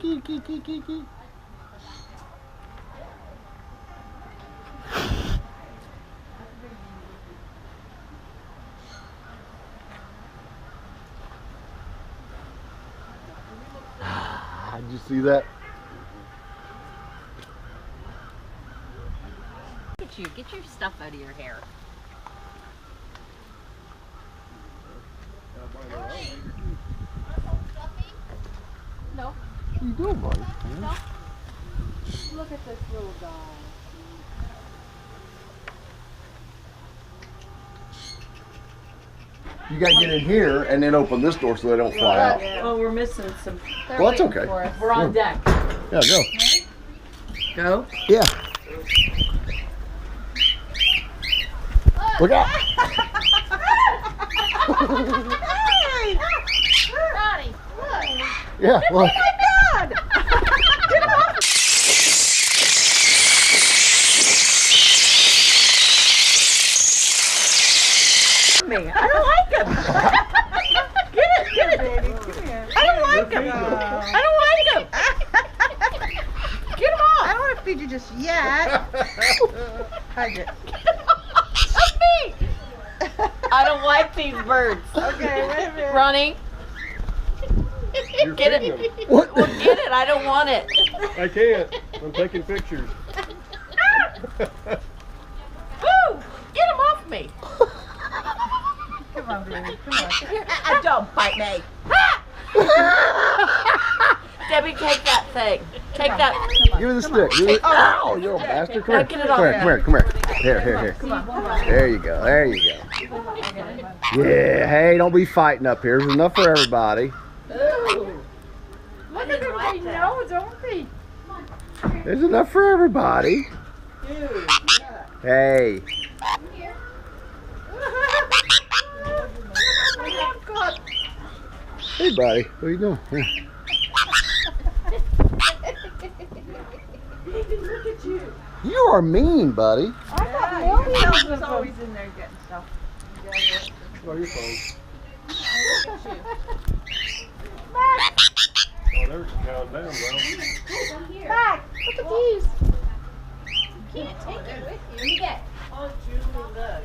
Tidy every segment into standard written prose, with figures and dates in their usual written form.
Did you see that? Look at you. Get your stuff out of your hair. No. What are you doing, buddy? No. Look at this little guy. You gotta get in here and then open this door so they don't fly out. Oh, we're missing some. Well, that's okay. We're on deck. Yeah, go. Go. Yeah. Look out. Hey! Ronnie, look. Yeah, look. Oh my God! Get off! Me. I don't like him. Get it, baby. Come here. I don't like him. I don't like him. Get him off. I don't want to feed you just yet. Hide it. Of me. I don't like these birds. Okay, wait a minute. Ronnie. Get it. What? Well, get it. I don't want it. I can't. I'm taking pictures. Woo! Get him off me. Come on, baby. Come on. Don't bite me. Debbie, take that thing. Take that. Give me the stick. Give me the... Ow, you little bastard. Come here. Get it Come off. here, come here, come here. Here. Come on. There you go. There you go. Yeah, hey, don't be fighting up here. There's enough for everybody. Ooh. Look at him. I know, don't be. There's enough for everybody. Hey. Hey, buddy. What are you doing? Here. Look at you. You are mean, buddy. I got millions of always in there getting stuff. Oh, your phone. Look at you. Oh, there's a cow down, bro. Mac, look at these. You can't take it with you. You get. Oh, Julie, look.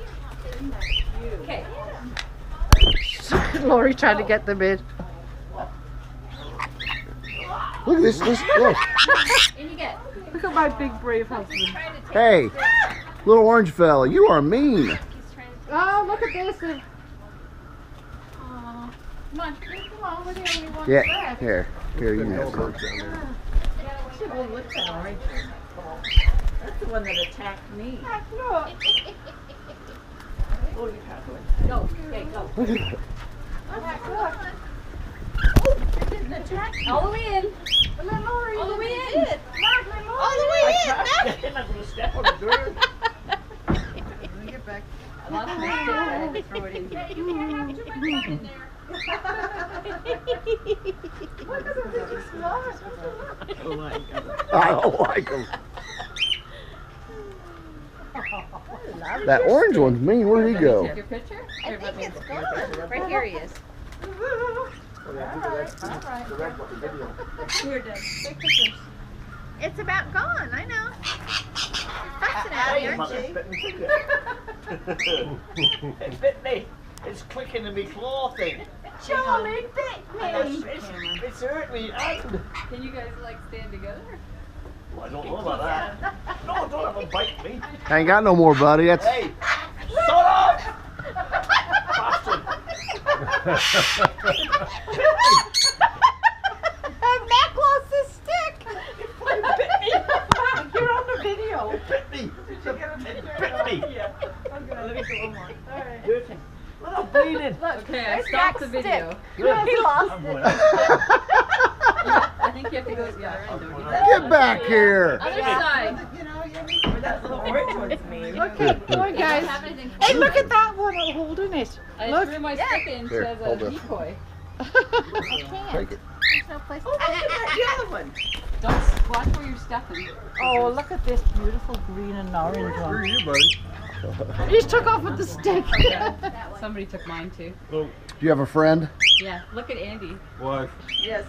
Isn't that cute? Okay. Lori tried to get them in. Look at this. Look. And you get. Look at my big brave husband. Hey, little orange fella, you are mean. Oh, look at this. Come on, we're the only ones Yeah, left. here, you can have some. Oh, look at that orange. That's the one that attacked me. Look. Oh, you have to go. Okay, go. Look at It didn't attack you. All the way in. All the way in. All the way in. I'm not going to step on the dirt. Let me get back. I lost my stick. I had to throw it in here. You can't have too much in there. Look at them. They're just small. I don't like them. That orange one's mean. Where'd he go? Your picture? I think it's gone. Right here he is. Here, Deb. Take pictures. It's about gone, I know. Fussing at me, aren't you? It bit me. It's clicking in my claw thing. Charlie bit It's hurt me hand. Can you guys like stand together? Well, I don't know about that. No, don't have a bite me. I ain't got no more, buddy. That's Hey, shut up! Bastard. Mac lost his stick. It bit me. You're on the video. It bit me. It bit me. Let me do one more. All right. Look, I'm bleeding. Okay, I stopped the video. Good. He lost I'm it. going. I think you have to go to the other end, don't you? get back here. Other side. That little orange one's mean. Okay, come on, guys. Hey, look at that one holding it. I Look. threw my stick in Here, as a hold it. decoy. Take it. There's no place. Oh, look at the other one. Don't watch where you're stepping. Oh, look at this beautiful green and orange Where are one. you, buddy? He just took off with the stick. Somebody took mine too. Oh, Do you have a friend? Yeah, look at Andy. wife. Yes.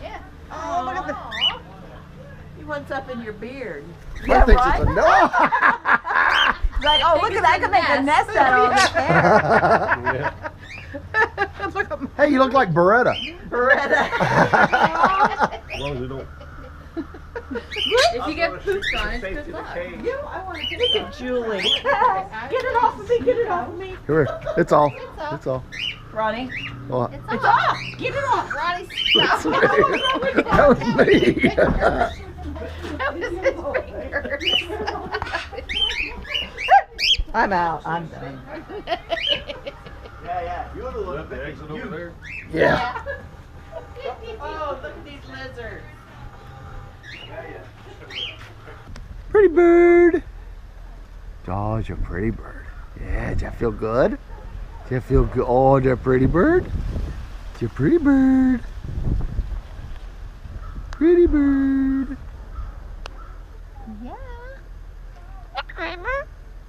Yeah. Oh, look at the. He wants up in your beard. I think it's a no. It's like, oh, look at that. I can make a nest out of his hair. Yeah. Look at my Hey, you look like Beretta. Beretta. As long as they don't. If you get pooped on, it's good luck. I want to look at Julie. Get it off of me. Get it off of me. Come here. It's all. It's all. Ronnie. Oh, It's off. Get it off. Ronnie, that's stop. me. That was me. That was his fingers. I'm out. I'm done. Yeah. You're the Is one that the exit over there? Yeah. Oh, look at these lizards. Pretty bird. Oh, you're a pretty bird. Yeah, did that feel good? Did that feel good? Oh, you're a pretty bird. You're a pretty bird. Pretty bird. Yeah.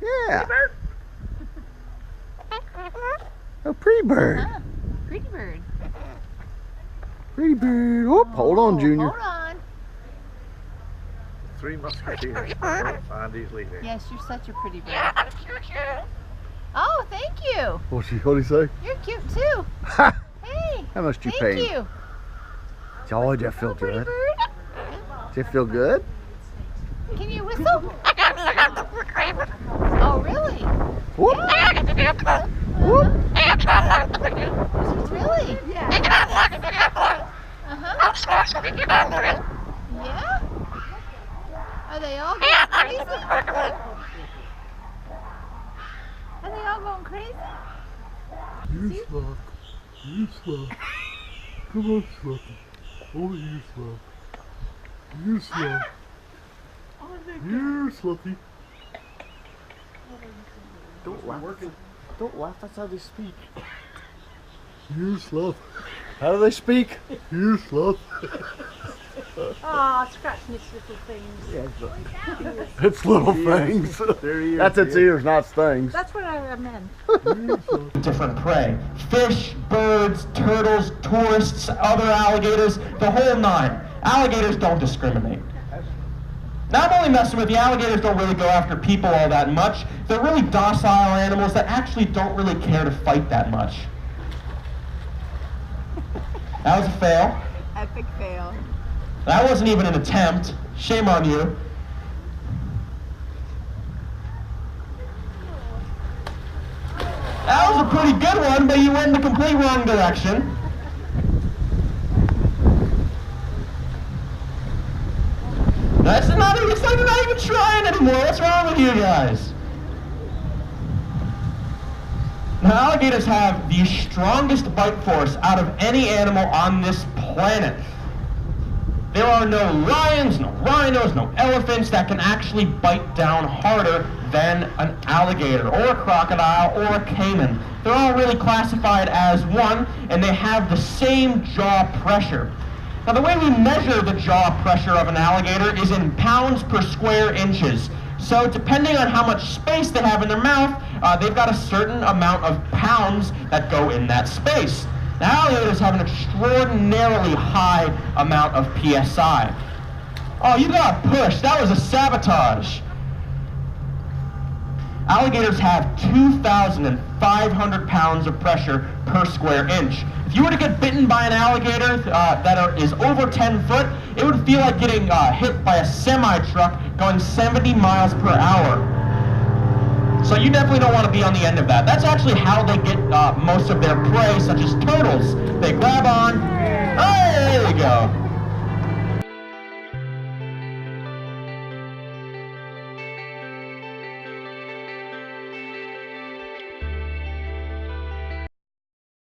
Yeah. A pretty bird. Pretty bird. Pretty bird. Oh, hold on, Junior. Hold on. Three Musketeers. Find easily here. Yes, you're such a pretty bird. Oh, thank you. What'd he say? You're cute too. Ha! Hey. How much you Thank paying? you. Oh, did that feel Pretty good? bird. Did it feel good? Can you whistle? Oh, really? Whoop. Whoop. Really? Yeah. Uh-huh. Yeah? Are they all going crazy? Are they all going crazy? You Slug. You Slug. Come on, Sluggy. Over here, Slug. You Slug. Here, Sluggy. Don't laugh. Don't laugh. That's how they speak. Here, Slug. How do they speak? Here, Slug. Oh, scratching its little things. It's little things. There he is. That's its ears, not its things. That's what I meant. Different prey. Fish, birds, turtles, tourists, other alligators, the whole nine. Alligators don't discriminate. Now I'm only messing with you. Alligators don't really go after people all that much. They're really docile animals that actually don't really care to fight that much. That was a fail. Epic fail. That wasn't even an attempt. Shame on you. That was a pretty good one, but you went in the complete wrong direction. It's like you're not even trying anymore. What's wrong with you guys? Now, alligators have the strongest bite force out of any animal on this planet. There are no lions, no rhinos, no elephants that can actually bite down harder than an alligator or a crocodile or a caiman. They're all really classified as one, and they have the same jaw pressure. Now, the way we measure the jaw pressure of an alligator is in pounds per square inches. So depending on how much space they have in their mouth, they've got a certain amount of pounds that go in that space. Now, alligators have an extraordinarily high amount of PSI. Oh, you got pushed. That was a sabotage. Alligators have 2,500 pounds of pressure per square inch. If you were to get bitten by an alligator that is over 10 foot, it would feel like getting hit by a semi-truck going 70 miles per hour. So you definitely don't want to be on the end of that. That's actually how they get most of their prey, such as turtles. They grab on,